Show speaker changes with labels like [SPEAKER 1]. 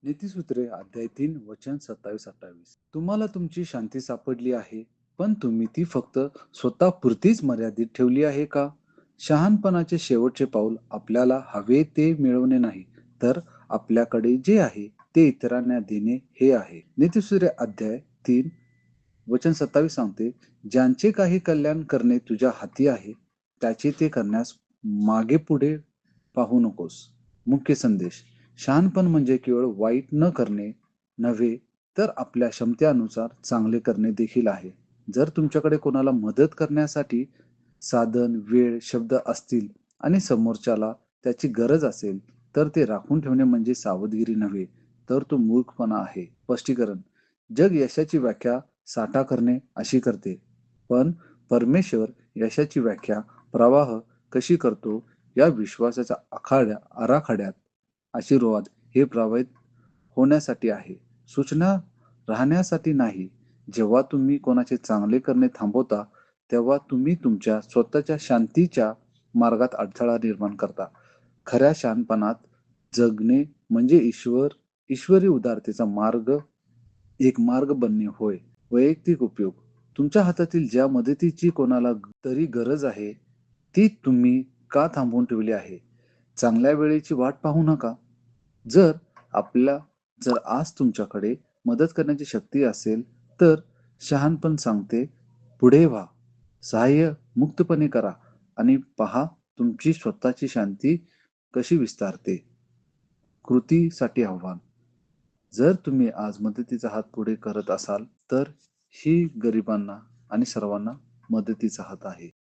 [SPEAKER 1] नीतिसूत्रे अध्याय 3 वचन 27-28. तुम्हाला तुमची शांती सापडली आहे, पण तुम्ही ती फक्त स्वतःपुरतीच मर्यादित ठेवली आहे का? शहाणपणाचे शेवटचे पाऊल आपल्याला हवे ते मिळवणे नाही, तर आपल्याकडे जे आहे ते इतरांना देणे हे आहे. नीतिसूत्रे अध्याय 3 वचन 27 सांगते, ज्यांचे काही कल्याण करणे तुझ्या हाती आहे, त्याचे ते करण्यास मागे पुढे पाहू नकोस. मुख्य संदेश: शहाणपण म्हणजे केवळ वाईट न करणे नव्हे, तर आपल्या क्षमतेनुसार चांगले करणे देखील आहे. जर तुमच्याकडे कोणाला मदत करण्यासाठी साधन, वेळ, शब्द असतील आणि समोरच्याला त्याची गरज असेल, तर ते राखून ठेवणे म्हणजे सावधगिरी नव्हे, तर तो मूर्खपणा आहे. स्पष्टीकरण: जग यशाची व्याख्या साठा करणे अशी करते, पण परमेश्वर यशाची व्याख्या प्रवाह कशी करतो या विश्वासाच्या आराखड्यात आशीर्वाद हे प्रभावित होण्यासाठी आहे, सूचना राहण्यासाठी नाही. जेव्हा तुम्ही कोणाचे चांगले करणे थांबवता, तेव्हा तुम्ही तुमच्या स्वतःच्या शांतीच्या मार्गात अडथळा निर्माण करता. खऱ्या शहाणपणात जगणे म्हणजे ईश्वरी उदारतेचा एक मार्ग बनणे होय. वैयक्तिक उपयोग: तुमच्या हातातील ज्या मदतीची कोणाला तरी गरज आहे, ती तुम्ही का थांबवून ठेवली आहे? चांगल्या वेळेची वाट पाहू नका. जर आपल्या जर आज तुमच्याकडे मदत करण्याची शक्ती असेल, तर शहाणपण सांगते, पुढे व्हा, सहाय्य मुक्तपणे करा आणि पहा तुमची स्वतःची शांती कशी विस्तारते. कृतीसाठी आव्हान: जर तुम्ही आज मदतीचा हात पुढे करत असाल, तर ही गरिबांना आणि सर्वांना मदतीचा हात आहे.